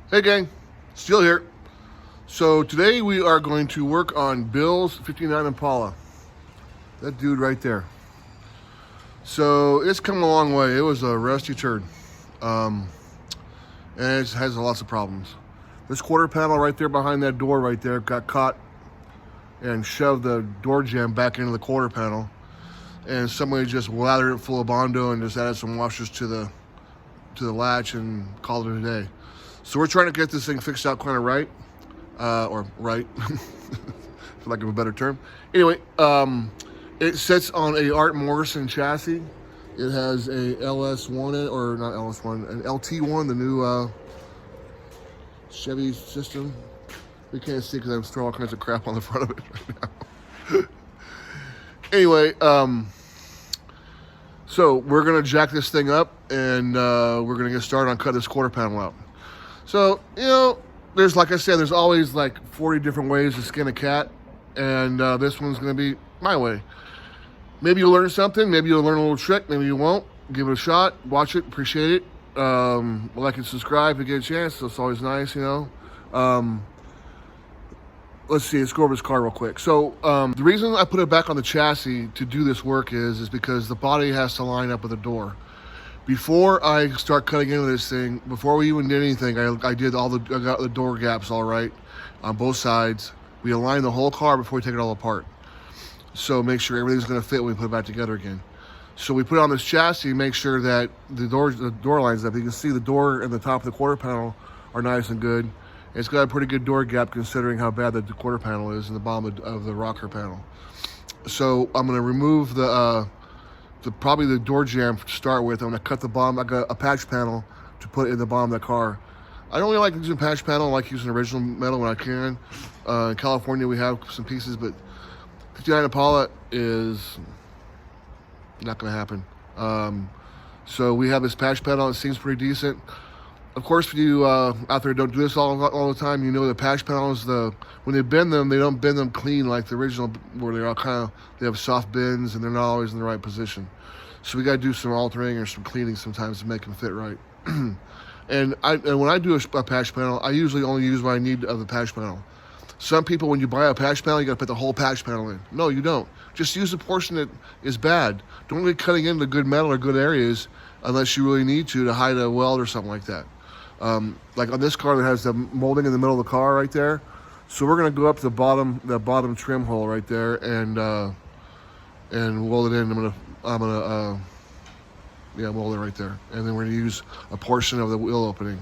Hey gang, Steele here. So today we are going to work on Bill's 59 Impala. That dude right there. So it's come a long way. It was a rusty turd. And it has lots of problems. This quarter panel right there behind that door right there got caught and shoved the door jamb back into the quarter panel. And somebody just lathered it full of Bondo and just added some washers to the latch and called it a day. So we're trying to get this thing fixed out kind of right, or right, for lack of a better term. Anyway, it sits on a Art Morrison chassis. It has a LS1 in it, or not LS1, an LT1, the new Chevy system. We can't see because I'm throwing all kinds of crap on the front of it right now. Anyway, so we're gonna jack this thing up and we're gonna get started on cutting this quarter panel out. So, there's, like I said, there's always like 40 different ways to skin a cat, and this one's gonna be my way. Maybe you'll learn something, maybe you'll learn a little trick, maybe you won't. Give it a shot, watch it, appreciate it. Like and subscribe if you get a chance, so it's always nice, Let's see, let's go over this car real quick. So the reason I put it back on the chassis to do this work is because the body has to line up with the door. Before I start cutting into this thing, before we even did anything, I got the door gaps all right on both sides. We aligned the whole car before we take it all apart. So make sure everything's gonna fit when we put it back together again. So we put it on this chassis, make sure that the door lines up. You can see the door and the top of the quarter panel are nice and good. It's got a pretty good door gap considering how bad the quarter panel is and the bottom of the rocker panel. So I'm gonna remove probably the door jamb to start with. I'm gonna cut the bottom. I got a patch panel to put in the bottom of the car. I don't really like using patch panel. I like using original metal when I can. In California we have some pieces, but 59 Impala is not gonna happen. So we have this patch panel. It seems pretty decent. Of course, if you out there don't do this all the time, you know the patch panels, when they bend them, they don't bend them clean like the original, where they're all they have soft bends and they're not always in the right position. So we got to do some altering or some cleaning sometimes to make them fit right. And when I do a patch panel, I usually only use what I need of the patch panel. Some people, when you buy a patch panel, you got to put the whole patch panel in. No, you don't. Just use the portion that is bad. Don't be cutting into good metal or good areas unless you really need to hide a weld or something like that. Like on this car that has the molding in the middle of the car right there. So we're gonna go up to the bottom trim hole right there and weld it in. I'm gonna mold it right there, and then we're gonna use a portion of the wheel opening.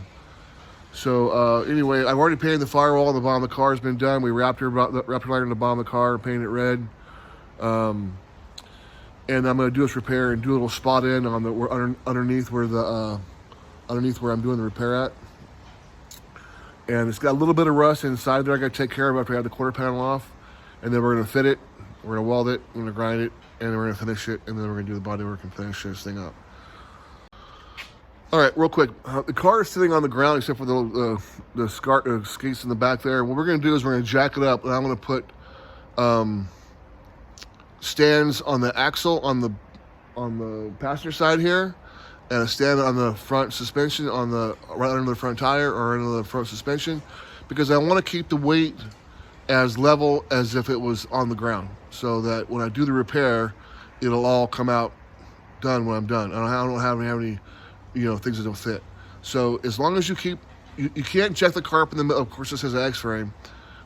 So anyway, I've already painted the firewall on the bottom of the car. Has been done. We wrapped her lighter in the bottom of the car and painted it red. And I'm gonna do this repair and do a little spot in on the underneath where I'm doing the repair at. And it's got a little bit of rust inside there I got to take care of after I have the quarter panel off. And then we're going to fit it, we're going to weld it, we're going to grind it, and then we're going to finish it, and then we're going to do the body work and finish this thing up. All right, real quick. The car is sitting on the ground except for the skates in the back there. What we're going to do is we're going to jack it up, and I'm going to put stands on the axle on the passenger side here, and a stand on the front suspension right under the front tire or under the front suspension, because I want to keep the weight as level as if it was on the ground, so that when I do the repair, it'll all come out done when I'm done. I don't have any things that don't fit. So as long as you can't jack the car up in the middle. Of course, this has an X-frame,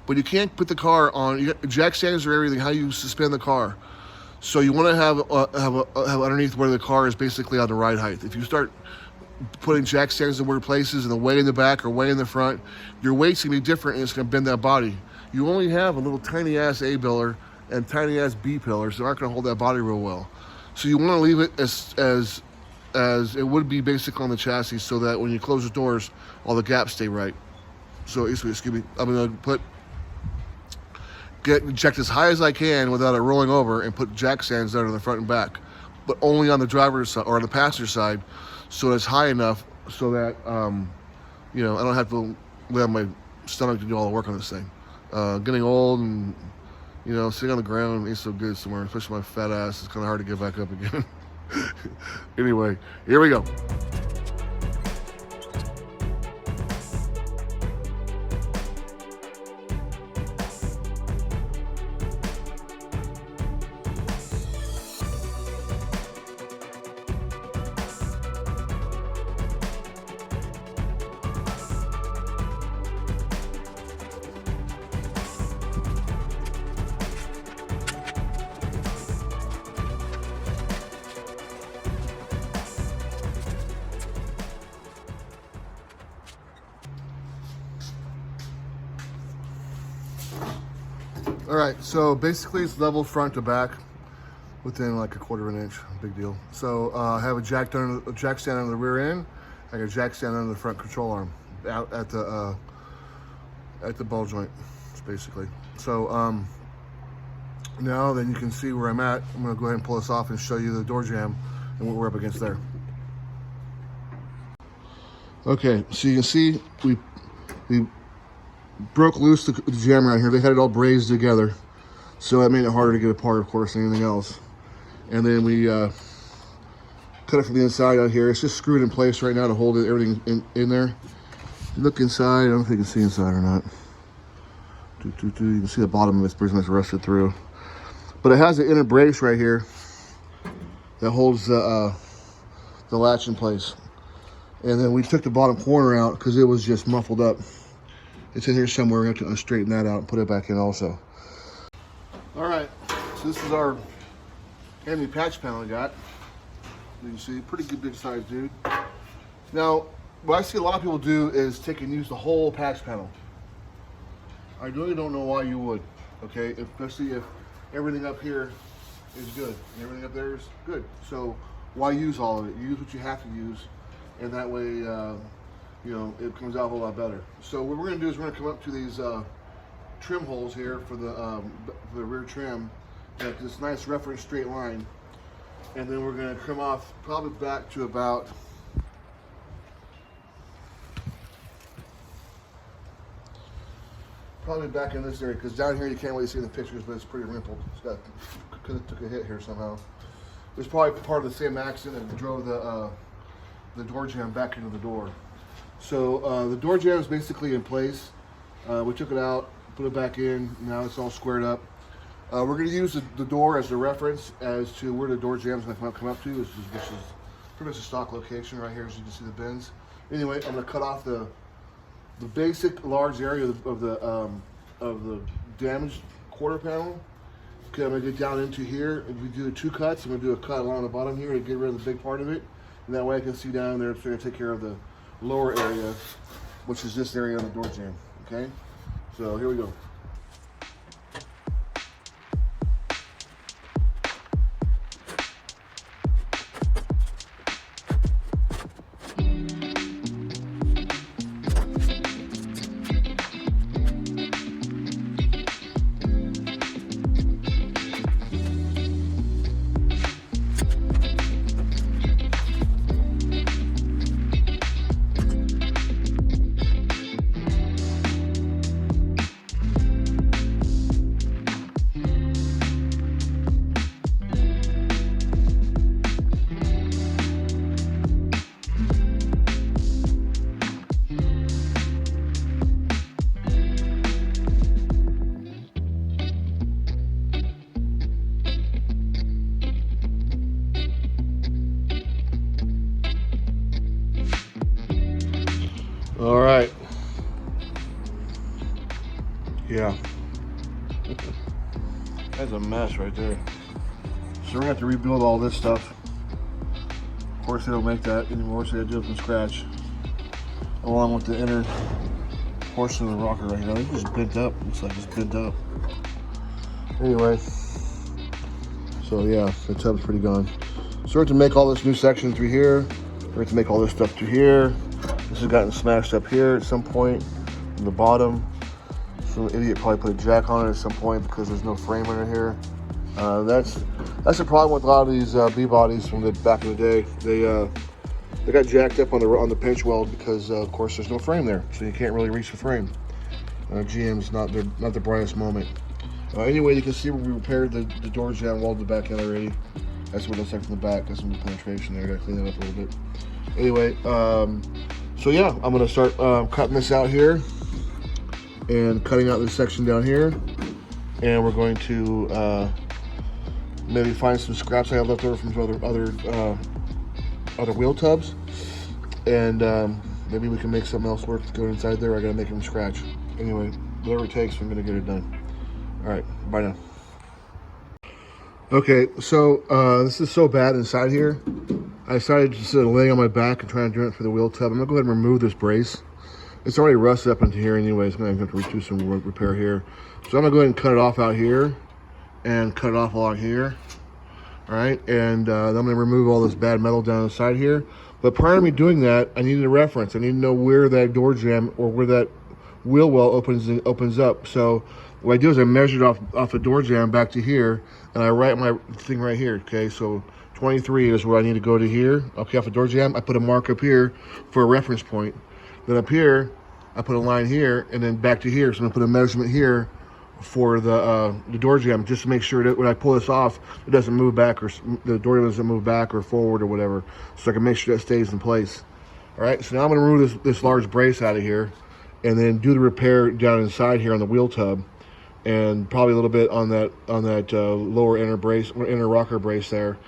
but you can't put the car on. Jack stands are everything. How you suspend the car. So you want to have underneath where the car is basically on the ride height. If you start putting jack stands in weird places and the way in the back or way in the front, your weight's going to be different and it's going to bend that body. You only have a little tiny ass A pillar and tiny ass B pillars that aren't going to hold that body real well. So you want to leave it as it would be basically on the chassis, so that when you close the doors, all the gaps stay right. So excuse me, I'm going to get jacked as high as I can without it rolling over, and put jack stands there in the front and back, but only on the driver's side or on the passenger side, so it's high enough so that I don't have to lay on my stomach to do all the work on this thing. Getting old and sitting on the ground ain't so good somewhere, especially my fat ass. It's kind of hard to get back up again. Anyway, here we go. All right, so basically it's level front to back within like a quarter of an inch, big deal. So I have a jack stand under the rear end, I got a jack stand under the front control arm, out at the ball joint, basically. So now then you can see where I'm at. I'm gonna go ahead and pull this off and show you the door jamb and what we're up against there. Okay, so you can see we broke loose the jamb around here. They had it all brazed together, so that made it harder to get apart, of course, than anything else. And then we cut it from the inside out here. It's just screwed in place right now to hold everything in there. Look inside. I don't know if you can see inside or not. You can see the bottom of it's pretty much rusted through. But it has an inner brace right here that holds the latch in place. And then we took the bottom corner out because it was just muffled up. It's in here somewhere. We have to straighten that out and put it back in also. All right, so this is our handy patch panel we got. You can see, pretty good big size, dude. Now, what I see a lot of people do is take and use the whole patch panel. I really don't know why you would, okay? Especially if everything up here is good and everything up there is good. So why use all of it? Use what you have to use, and that way, you know, it comes out a whole lot better. So what we're gonna do is we're gonna come up to these trim holes here for the rear trim, this nice reference straight line, and then we're gonna come off probably back to about back in this area, because down here you can't really see the pictures, but it's pretty wrinkled. It's got, because it took a hit here somehow. It was probably part of the same accident that drove the door jamb back into the door. So the door jamb is basically in place. We took it out, put it back in. Now it's all squared up. We're going to use the door as the reference as to where the door jamb is going to come up to, which is pretty much a stock location right here, as you can see the bins. Anyway, I'm going to cut off the basic large area of the damaged quarter panel. Okay, I'm going to get down into here, and we do 2 cuts. I'm going to do a cut along the bottom here to get rid of the big part of it, and that way I can see down there. It's going to take care of the lower area, which is this area on the door jamb. Okay, so here we go. All right. Yeah. That's a mess right there. So we're gonna have to rebuild all this stuff. Of course, they don't make that anymore, so they do it from scratch. Along with the inner portion of the rocker right here. I think it's bent up. Looks like it's bent up. Anyway. So yeah, the tub's pretty gone. So we're going to make all this new section through here. We're going to make all this stuff through here. This has gotten smashed up here at some point in the bottom. Some idiot probably put a jack on it at some point because there's no frame under here. That's the problem with a lot of these B bodies from the back in the day. They got jacked up on the pinch weld because of course there's no frame there, so you can't really reach the frame. GM's not the brightest moment. Anyway, you can see where we repaired the door jamb, welded the back end already. That's what it looks like from the back. Got some penetration there. Got to clean that up a little bit. Anyway, so yeah, I'm gonna start cutting this out here and cutting out this section down here, and we're going to maybe find some scraps I have left over from some other wheel tubs, and maybe we can make something else work to go inside there. I gotta make it from scratch. Anyway, whatever it takes, I'm gonna get it done. All right, bye now. Okay, so this is so bad inside here. I decided to sort of laying on my back and trying to do it for the wheel tub. I'm gonna go ahead and remove this brace It's already rusted up into here anyway. So I'm gonna have to do some repair here. So I'm gonna go ahead and cut it off out here and cut it off along here. All right, and I'm gonna remove all this bad metal down the side here. But prior to me doing that, I needed a reference. I need to know where that door jamb or where that wheel well opens up. So what I do is I measured off the door jamb back to here, and I write my thing right here. Okay, so 23 is where I need to go to here. Okay, off the door jamb, I put a mark up here for a reference point. Then up here, I put a line here, and then back to here. So I'm gonna put a measurement here for the door jamb, just to make sure that when I pull this off, it doesn't move back, or the door doesn't move back or forward or whatever, so I can make sure that stays in place. All right, so now I'm going to remove this large brace out of here, and then do the repair down inside here on the wheel tub, and probably a little bit on that lower inner rocker brace there.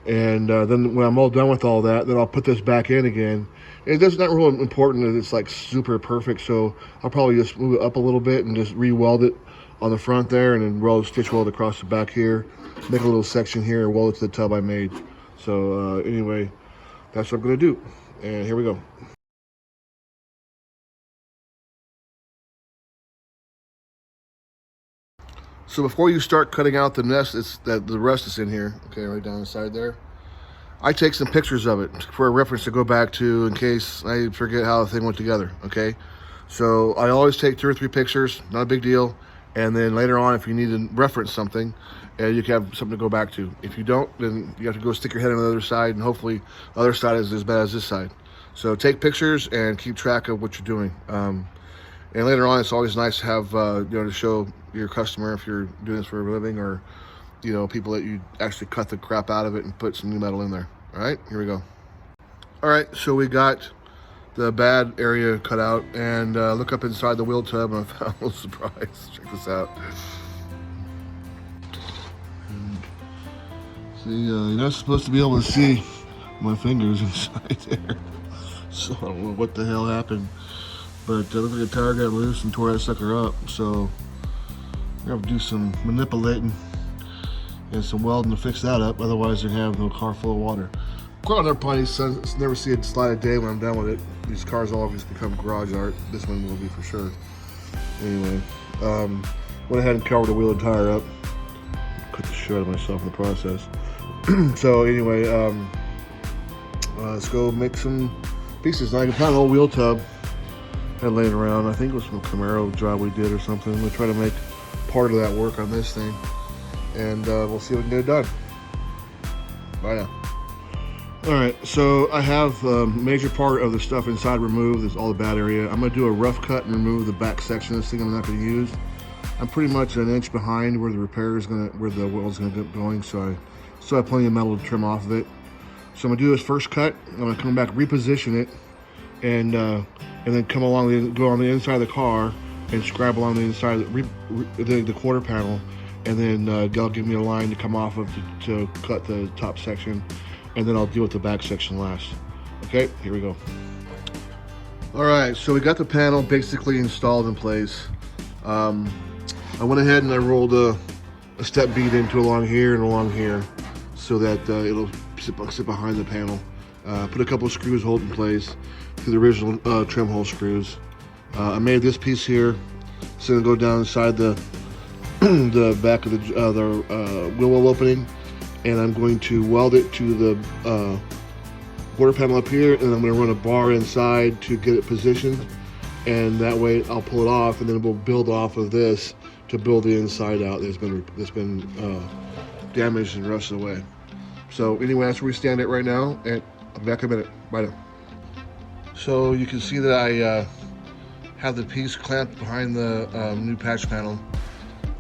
And then when I'm all done with all that, then I'll put this back in again. It's not really important that it's like super perfect, so I'll probably just move it up a little bit and just re-weld it on the front there, and then stitch weld across the back here, make a little section here, and weld it to the tub I made. So anyway, that's what I'm gonna do, and here we go. So before you start cutting out the the rest that's in here, okay, right down the side there, I take some pictures of it for a reference to go back to in case I forget how the thing went together, okay? So I always take 2 or 3 pictures, not a big deal. And then later on, if you need to reference something, you can have something to go back to. If you don't, then you have to go stick your head on the other side, and hopefully the other side is as bad as this side. So take pictures and keep track of what you're doing. And later on, it's always nice to have, to show your customer if you're doing this for a living, or, people that you actually cut the crap out of it and put some new metal in there. All right, here we go. All right, so we got the bad area cut out, and look up inside the wheel tub, and I found a little surprise. Check this out. See, you're not supposed to be able to see my fingers inside there, so I don't know what the hell happened, but it looks like a tire got loose and tore that sucker up. So I'm gonna have to do some manipulating and some welding to fix that up. Otherwise, they're gonna have no car full of water. Quite on their plenty, son. Never see it slide a day when I'm done with it. These cars all just become garage art. This one will be for sure. Anyway, went ahead and covered the wheel and tire up. Cut the shit out of myself in the process. So anyway, let's go make some pieces. Now I can find an old wheel tub I had laying around. I think it was from a Camaro job we did or something. We'll try to make part of that work on this thing, and we'll see if we can get it done. Bye now. All right, so I have a major part of the stuff inside removed. There's all the bad area. I'm gonna do a rough cut and remove the back section of this thing I'm not gonna use. I'm pretty much an inch behind where the where the wheel's gonna get going, so I still have plenty of metal to trim off of it. So I'm gonna do this first cut. I'm gonna come back, reposition it, and then come along, go on the inside of the car and scribe along the inside of the quarter panel, and then they'll give me a line to come off of to cut the top section. And then I'll deal with the back section last. Okay, here we go. All right, so we got the panel basically installed in place. I went ahead and I rolled a step bead into along here and along here, so that it'll sit behind the panel. Put a couple of screws hold in place to the original trim hole screws. I made this piece here. It's gonna go down inside the the back of the wheel well opening. And I'm going to weld it to the quarter panel up here, and I'm going to run a bar inside to get it positioned, and that way I'll pull it off, and then we'll build off of this to build the inside out that's been damaged and rusted away. So anyway, that's where we stand at right now, and I'll be back in a minute. Bye now. So you can see that I have the piece clamped behind the new patch panel,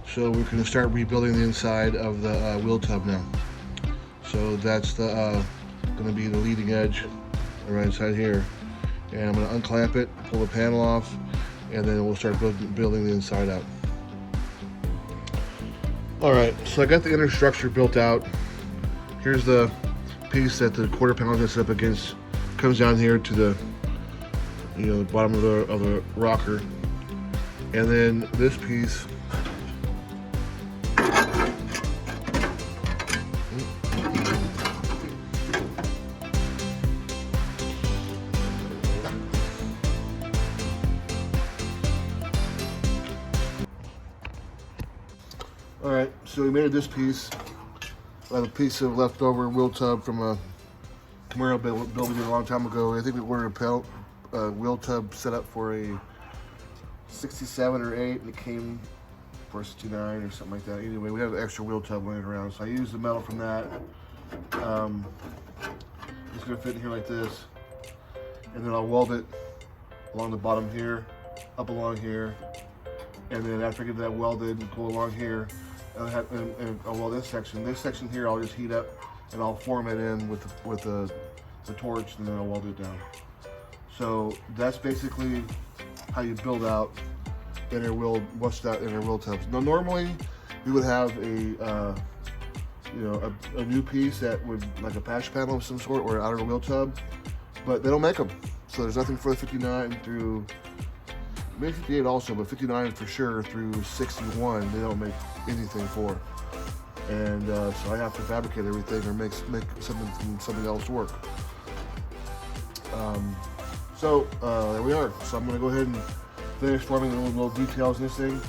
so we're going to start rebuilding the inside of the wheel tub now. So that's going to be the leading edge right inside here. And I'm going to unclamp it, pull the panel off, and then we'll start building the inside out. All right, so I got the inner structure built out. Here's the piece that the quarter panel is going to sit up against. Comes down here to the the bottom of the rocker. And then this piece All right, so we made this piece. I have a piece of leftover wheel tub from a Camaro build we did a long time ago. I think we ordered a wheel tub set up for a 67 or 8, and it came for a 69 or something like that. Anyway, we have an extra wheel tub laying around, so I used the metal from that. It's gonna fit in here like this, and then I'll weld it along the bottom here, up along here, and then after I get that welded and go along here, and I'll weld this section. This section here I'll just heat up, and I'll form it in with the torch, and then I'll weld it down. So that's basically how you build out inner wheel tubs. Now normally we would have a a new piece that would, like a patch panel of some sort or an outer wheel tub, but they don't make them. So there's nothing for the 59 through, maybe 58 also, but 59 for sure through 61 they don't make anything for. And so I have to fabricate everything or make something else work. There we are. So I'm gonna go ahead and finish forming the little details in this thing,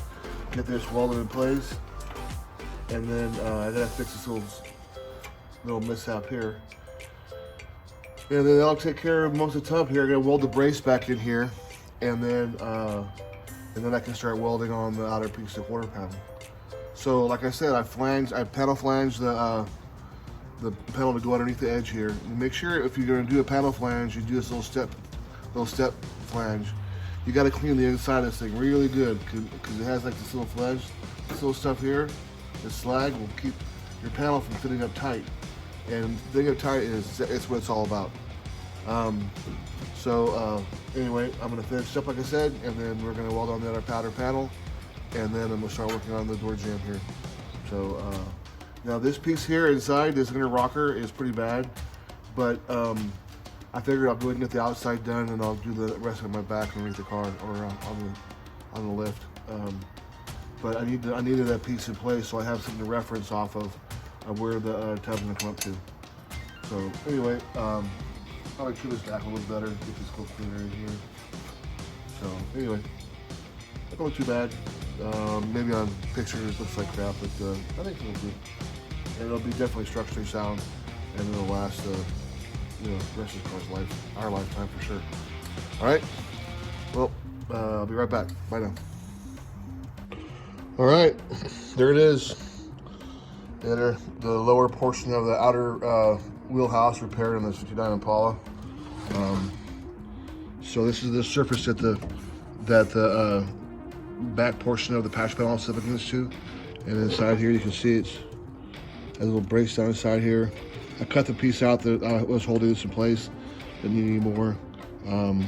get this welded in place, and then I gotta fix this little mishap here. And then I'll take care of most of the tub here. I'm gonna weld the brace back in here, and then I can start welding on the outer piece of quarter panel. So like I said, I panel flanged the panel to go underneath the edge here. And make sure if you're gonna do a panel flange, you do this little step flange. You gotta clean the inside of this thing really good, because it has like this little flange, this little stuff here. This slag will keep your panel from fitting up tight. And fitting up tight it's what it's all about. Anyway, I'm gonna finish up like I said, and then we're gonna weld on the other powder panel, and then I'm gonna start working on the door jamb here. So now this piece here inside, this inner rocker, is pretty bad, but I figured I'll go ahead and get the outside done, and I'll do the rest of my back underneath the car or on the lift. But I needed that piece in place so I have something to reference off of where the tub's gonna come up to. So anyway, I'll trim this back a little better, get this a little cleaner in here. So anyway, not going too bad. Maybe on pictures it looks like crap, but I think it'll be. And it'll be definitely structurally sound, and it'll last the rest of the car's life, our lifetime for sure. All right. Well, I'll be right back. Bye now. All right, there it is. The lower portion of the outer wheelhouse repaired on this 59 Impala. So this is the surface that the back portion of the patch panel is slipping to, and inside here you can see it's a little brace down inside here. I cut the piece out that I was holding this in place. Didn't need any more. Yeah,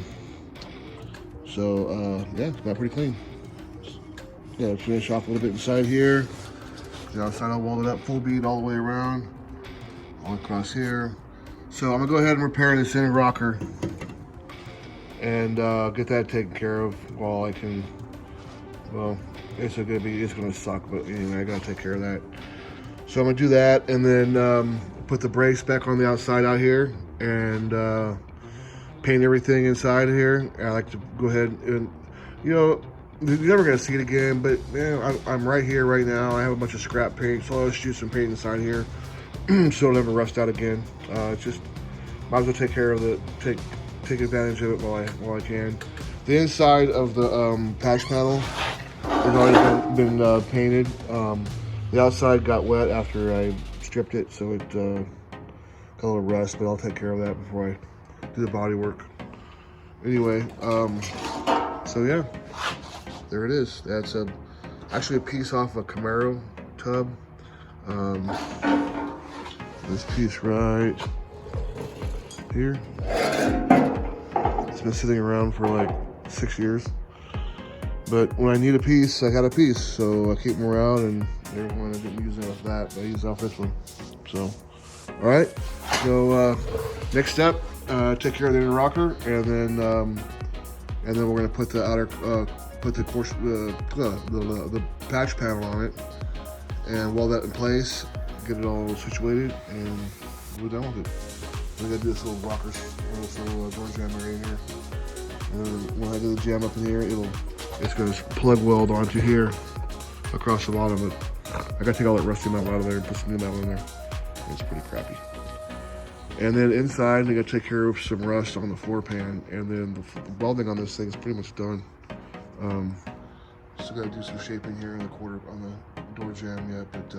it's got pretty clean. Yeah, finish off a little bit inside here. The outside I'll weld it up full bead all the way around, all across here. So I'm gonna go ahead and repair this inner rocker and get that taken care of while I can. Well, it's gonna suck, but anyway, I gotta take care of that. So I'm gonna do that, and then put the brace back on the outside out here, and paint everything inside here. I like to go ahead and, you're never gonna see it again, but man, I'm right here right now. I have a bunch of scrap paint, so I'll just use some paint inside here so it'll never rust out again. Just might as well take care of take advantage of it while I can. The inside of the patch panel has already been painted. The outside got wet after I stripped it, so it got a little rust, but I'll take care of that before I do the body work. Anyway, so yeah. There it is. That's actually a piece off a Camaro tub. This piece right here. It's been sitting around for like 6 years. But when I need a piece, I got a piece. So I keep them around, and every one I didn't use off that, I used off this one. So, all right. So next step, take care of the inner rocker, and then we're gonna put the outer put the patch panel on it and weld that in place, get it all situated, and we're done with it. We're gonna do this little rocker, this little door jamb area here, and then when I do the jam up in here, it's gonna plug weld onto here across the bottom of it. I gotta take all that rusty metal out of there and put some new metal in there. It's pretty crappy. And then inside, we gotta take care of some rust on the floor pan, and then the welding on this thing is pretty much done. Still gotta do some shaping here in the quarter on the door jamb yet, but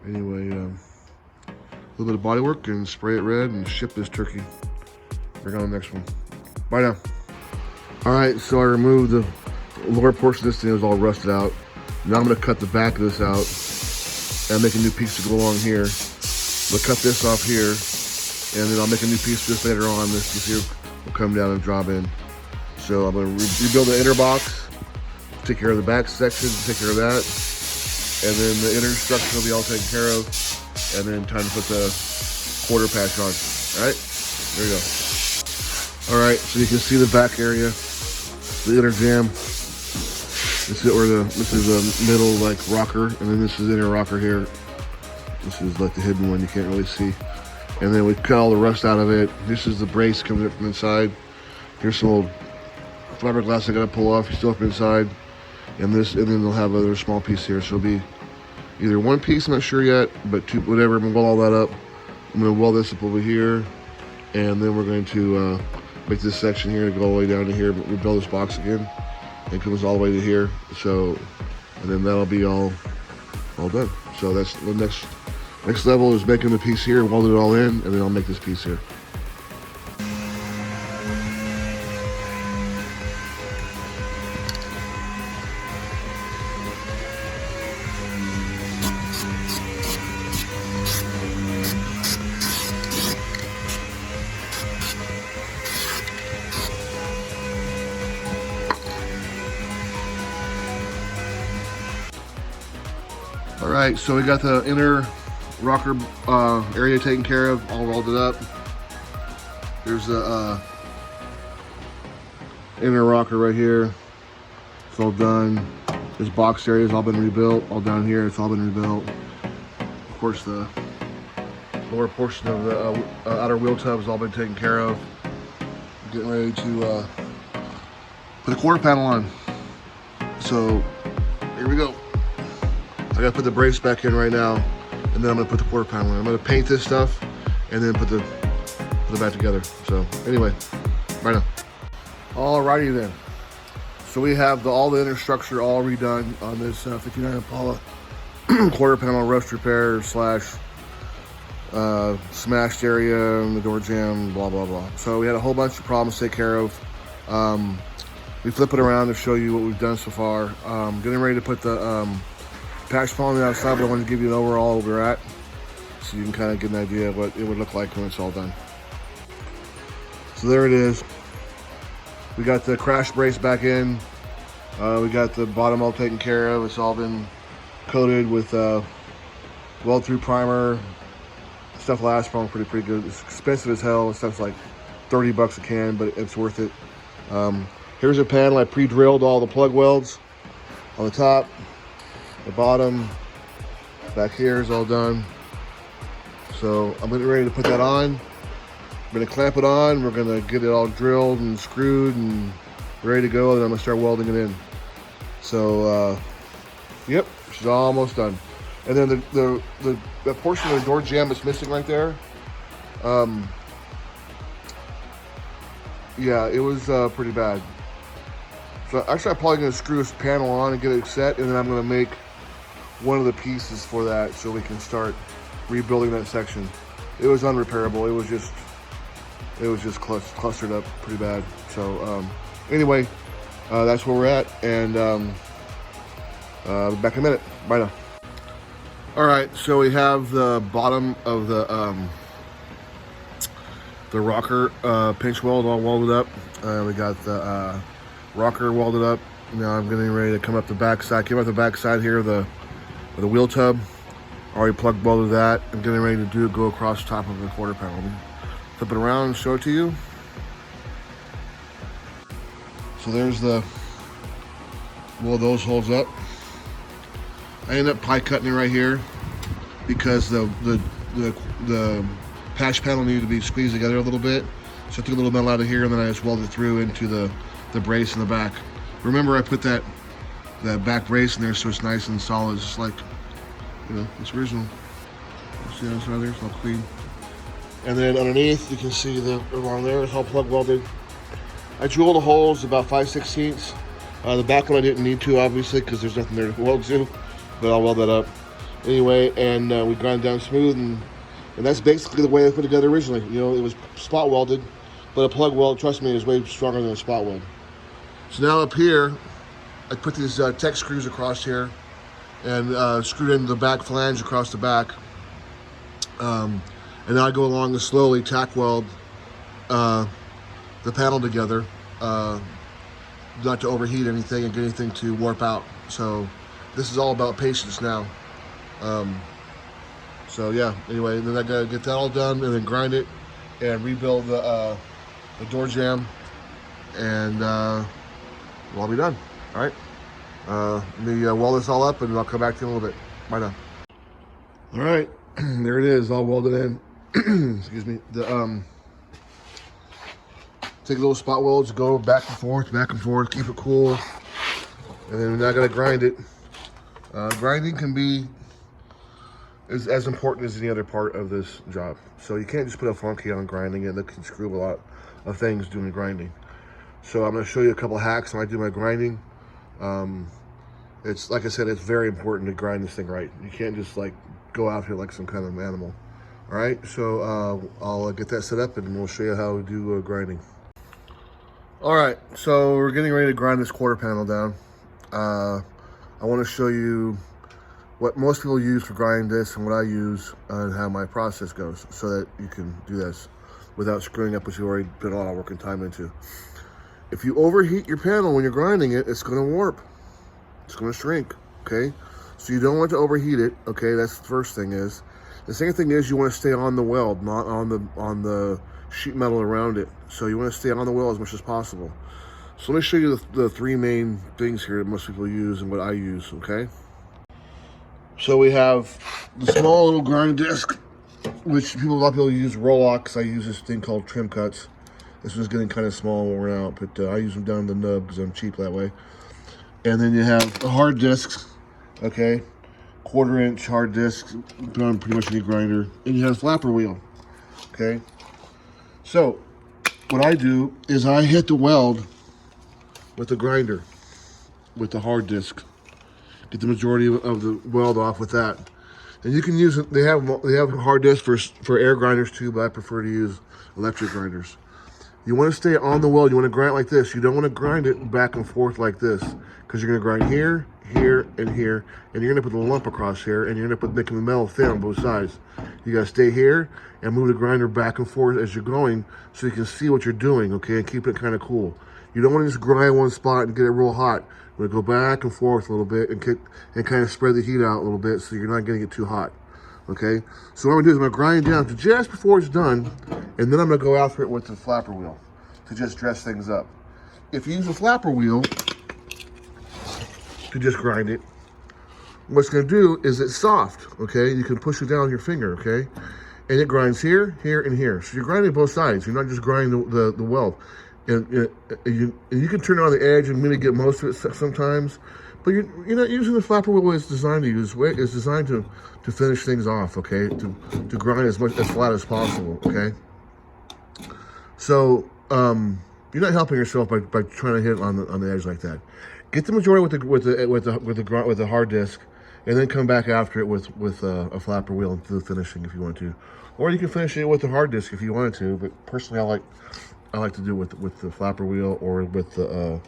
anyway, a little bit of body work and spray it red and ship this turkey. Bring on the next one. Bye now. All right, so I removed the lower portion of this thing. It was all rusted out. Now I'm gonna cut the back of this out and make a new piece to go along here. We'll cut this off here, and then I'll make a new piece just later on. This piece here will come down and drop in. So I'm gonna rebuild the inner box, take care of the back section, take care of that, and then the inner structure will be all taken care of, and then time to put the quarter patch on. All right, there you go. All right, so you can see the back area, the inner jamb. This is the middle like rocker, and then this is the inner rocker here. This is like the hidden one you can't really see. And then we cut all the rust out of it. This is the brace coming up from inside. Here's some old fiberglass I gotta pull off. You still up inside. And then they'll have another small piece here. So it'll be either one piece, I'm not sure yet, but two, whatever. I'm gonna weld all that up. I'm gonna weld this up over here, and then we're going to make this section here go all the way down to here. But we build this box again. It comes all the way to here. So, and then that'll be all done. So that's the next level is making the piece here, weld it all in, and then I'll make this piece here. All right, so we got the inner rocker area taken care of, all welded up. There's the inner rocker right here. It's all done. This box area has all been rebuilt. All down here, it's all been rebuilt. Of course, the lower portion of the outer wheel tub has all been taken care of. I'm getting ready to put a quarter panel on. So here we go. I gotta put the brace back in right now, and then I'm gonna put the quarter panel in. I'm gonna paint this stuff, and then put it back together. So anyway, right now. Alrighty then. So we have all the inner structure all redone on this 59 Impala quarter panel rust repair slash smashed area and the door jamb, blah blah blah. So we had a whole bunch of problems to take care of. We flip it around to show you what we've done so far. Getting ready to put the patch panel on the outside, but I wanted to give you an overall where we're at, so you can kind of get an idea of what it would look like when it's all done. So there it is. We got the crash brace back in. We got the bottom all taken care of. It's all been coated with weld-through primer. Stuff lasts pretty good. It's expensive as hell. This stuff's like 30 bucks a can, but it's worth it. Here's a panel. I pre-drilled all the plug welds on the top. The bottom back here is all done. So I'm getting ready to put that on. I'm gonna clamp it on. We're gonna get it all drilled and screwed and ready to go. Then I'm gonna start welding it in. So yep, she's almost done. And then the portion of the door jamb is missing right there. Yeah, it was pretty bad. So actually I'm probably gonna screw this panel on and get it set, and then I'm gonna make one of the pieces for that so we can start rebuilding that section. It was unrepairable. It was just clustered up pretty bad. So anyway, that's where we're at, and back in a minute. Bye now. All right, so we have the bottom of the rocker pinch weld all welded up. We got the rocker welded up. Now I'm getting ready to come up the back side. Came up the back side here of the wheel tub. Already plug welded that. I'm getting ready to go across the top of the quarter panel. Flip it around and show it to you. So there's those holes up. I ended up pie cutting it right here because the patch panel needed to be squeezed together a little bit. So I took a little metal out of here, and then I just welded through into the brace in the back. Remember, I put that back brace in there so it's nice and solid, just like it's original. See how it's right there? It's all clean. And then underneath, you can see along there, it's all plug welded. I drilled the holes about 5/16. The back one I didn't need to, obviously, because there's nothing there to weld to, but I'll weld that up. Anyway, and we grind down smooth, and that's basically the way I put it together originally. It was spot welded, but a plug weld, trust me, is way stronger than a spot weld. So now up here, I put these tech screws across here, and screwed in the back flange across the back. And then I go along and slowly tack weld the panel together, not to overheat anything and get anything to warp out. So this is all about patience now. So yeah, anyway, then I gotta get that all done and then grind it and rebuild the door jamb, and we'll all be done. All right, let me weld this all up and I'll come back to you in a little bit. Bye now. All right, there it is, all welded in. Excuse me. Take little spot welds, go back and forth, keep it cool, and then I gotta grind it. Grinding can be as important as any other part of this job. So you can't just put a funky on grinding it. That can screw a lot of things doing grinding. So I'm gonna show you a couple of hacks when I do my grinding. It's like I said, it's very important to grind this thing right. You can't just like go out here like some kind of animal. All right, so I'll get that set up and we'll show you how we do grinding. All right, so we're getting ready to grind this quarter panel down. I want to show you what most people use for grinding this and what I use and how my process goes, so that you can do this without screwing up what you've already put a lot of work and time into. If you overheat your panel when you're grinding it, it's going to warp. It's going to shrink, okay? So you don't want to overheat it, okay? That's the first thing is. The second thing is you want to stay on the weld, not on the sheet metal around it. So you want to stay on the weld as much as possible. So let me show you the three main things here that most people use and what I use, okay? So we have the small little grind disc, which a lot of people use roll-locks. I use this thing called trim cuts. This one's getting kind of small and worn out, but I use them down the nub because I'm cheap that way. And then you have the hard discs, okay? 1/4 inch hard disc, put on pretty much any grinder. And you have a flapper wheel, okay? So what I do is I hit the weld with the grinder, with the hard disc. Get the majority of the weld off with that. And you can use it, they have hard discs for air grinders too, but I prefer to use electric grinders. You want to stay on the weld, you want to grind it like this. You don't want to grind it back and forth like this, because you're going to grind here, here, and here, and you're going to put a lump across here, and you're going to making the metal thin on both sides. You got to stay here and move the grinder back and forth as you're going so you can see what you're doing, okay, and keep it kind of cool. You don't want to just grind one spot and get it real hot. We're going to go back and forth a little bit and kind of spread the heat out a little bit so you're not getting it too hot. Okay, so what I'm gonna do is I'm gonna grind it down to just before it's done, and then I'm gonna go after it with the flapper wheel to just dress things up. If you use a flapper wheel to just grind it, what's gonna do is it's soft, okay? You can push it down with your finger, okay? And it grinds here, here, and here. So you're grinding both sides. You're not just grinding the weld. And you can turn it on the edge and maybe get most of it sometimes, but you're not using the flapper wheel it's designed to use. It's designed to finish things off, okay? To grind as flat as possible, okay? So you're not helping yourself by trying to hit it on the edge like that. Get the majority with the hard disc, and then come back after it with a flapper wheel and do the finishing if you want to, or you can finish it with the hard disc if you wanted to. But personally, I like to do it with the flapper wheel or with the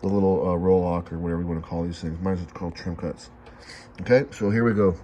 little roll lock or whatever you want to call these things. Mine's called trim cuts. Okay, so here we go.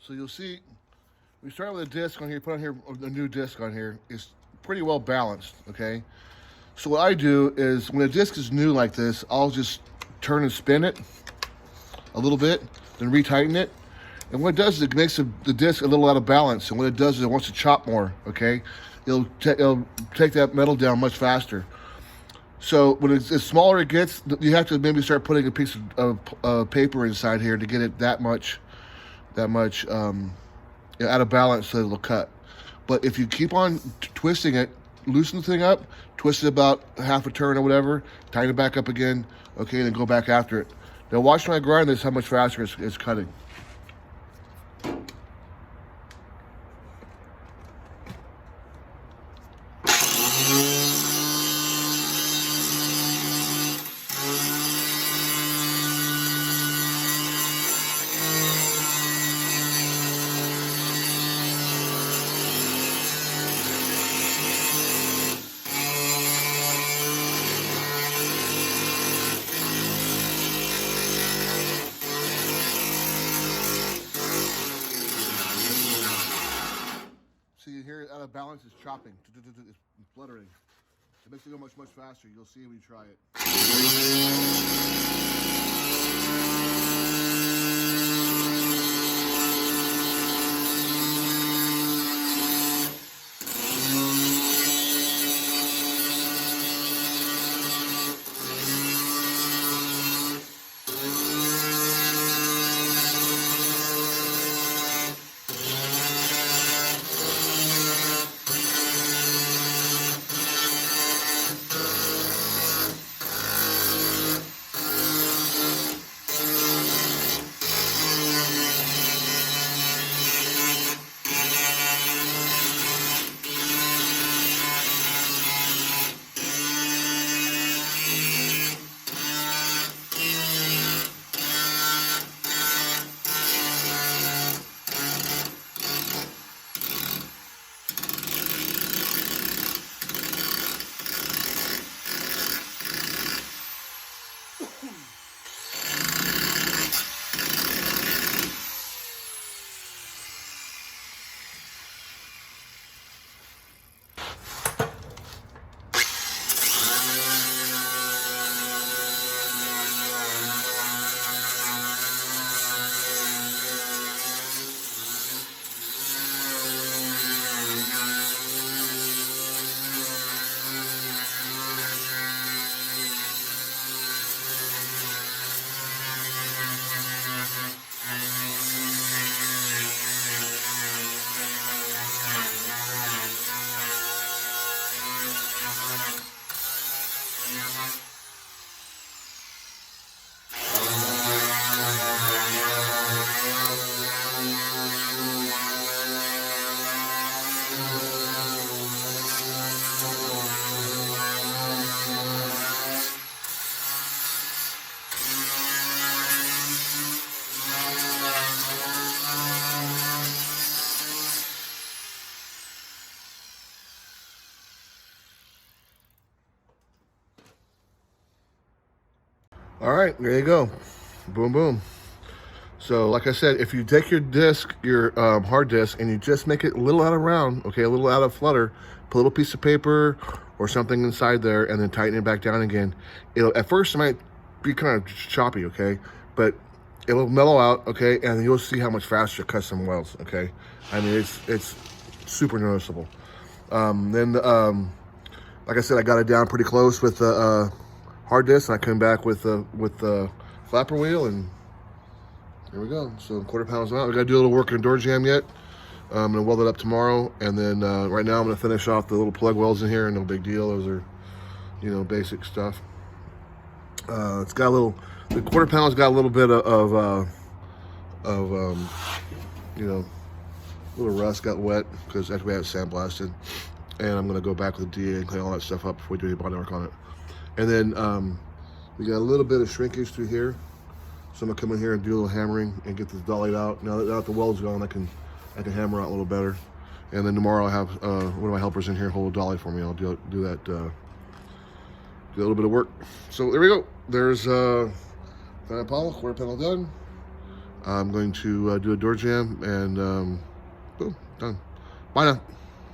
So you'll see, we start with a disc on here, put on here a new disc on here. It's pretty well balanced, okay? So what I do is when a disc is new like this, I'll just turn and spin it a little bit, then retighten it. And what it does is it makes the disc a little out of balance. And what it does is it wants to chop more, okay? It'll take that metal down much faster. So when as smaller it gets, you have to maybe start putting a piece of paper inside here to get it that much out of balance so it'll cut. But if you keep on twisting it, loosen the thing up, twist it about half a turn or whatever, tighten it back up again, okay, and then go back after it. Now watch when I grind this how much faster it's cutting. So you hear it out of balance, it's chopping, it's fluttering. It makes it go much faster. You'll see when you try it. All right, there you go. Boom, boom. So like I said, if you take your disc, your hard disk, and you just make it a little out of round, okay, a little out of flutter, put a little piece of paper or something inside there and then tighten it back down again. At first it might be kind of choppy, okay, but it'll mellow out, okay, and you'll see how much faster it cuts some welds, okay. I mean, it's super noticeable. Like I said, I got it down pretty close with the hard disk, and I came back with the flapper wheel, and there we go. So quarter pounds out. We got to do a little work in door jamb yet. I'm gonna weld it up tomorrow, and then right now I'm gonna finish off the little plug welds in here. No big deal. Those are, you know, basic stuff. It's got a little. The quarter pound's got a little bit of you know, a little rust, got wet because after we had it sandblasted. And I'm gonna go back with the DA and clean all that stuff up before we do any body work on it. And then we got a little bit of shrinkage through here. So I'm gonna come in here and do a little hammering and get this dollied out. Now that the weld's gone, I can hammer out a little better. And then tomorrow I'll have one of my helpers in here hold a dolly for me. I'll do that, do a little bit of work. So there we go. There's an Impala, quarter panel done. I'm going to do a door jamb, and boom, done. Bye now.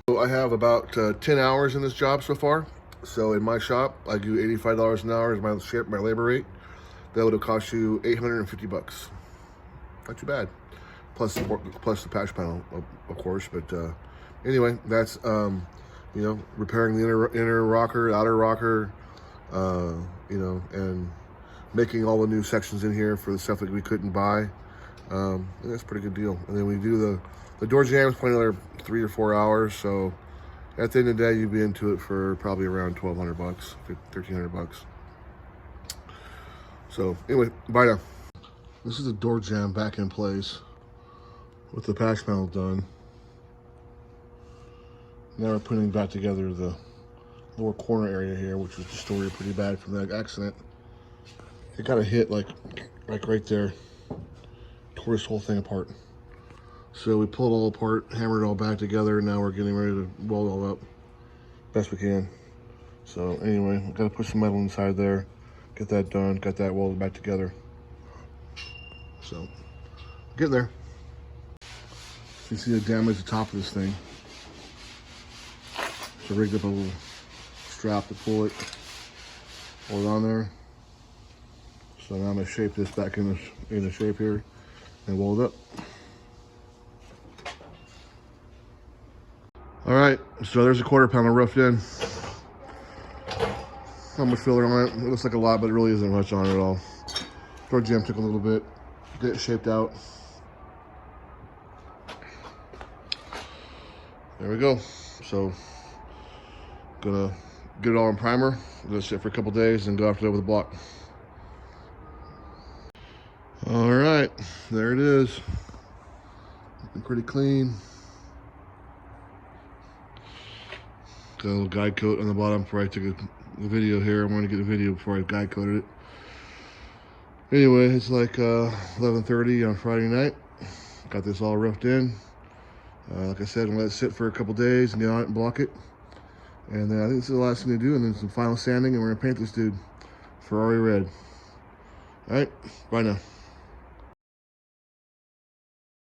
So I have about 10 hours in this job so far. So in my shop, I do $85 an hour as my labor rate. That would have cost you 850 bucks. Not too bad. Plus the patch panel, of course. But anyway, that's repairing the inner rocker, outer rocker, and making all the new sections in here for the stuff that we couldn't buy. And that's a pretty good deal. And then we do the door jambs for another 3 or 4 hours. So at the end of the day, you'd be into it for probably around 1,200 bucks, 1,300 bucks. So anyway, bye now. This is the door jamb back in place with the patch panel done. Now we're putting back together the lower corner area here, which was distorted pretty bad from that accident. It got a hit like right there, tore this whole thing apart. So we pulled it all apart, hammered it all back together, and now we're getting ready to weld it all up best we can. So anyway, we've got to put some metal inside there, get that done, got that welded back together. So getting there. So you see the damage at the top of this thing. So rigged up a little strap to pull it on there. So now I'm gonna shape this back in the shape here and weld it up. All right, so there's a quarter panel roughed in. Not much filler on it. It looks like a lot, but it really isn't much on it at all. Door jamb took a little bit, get it shaped out. There we go. So gonna get it all in primer. Gonna sit for a couple days and go after that with a block. All right, there it is. Looking pretty clean. Got a little guide coat on the bottom before I took a video here. I wanted to get a video before I guide coated it. Anyway, it's like 11:30 on Friday night. Got this all roughed in. Like I said, I'm gonna let it sit for a couple days and get on it and block it. And then I think this is the last thing to do, and then some final sanding, and we're gonna paint this dude Ferrari red. All right, bye now.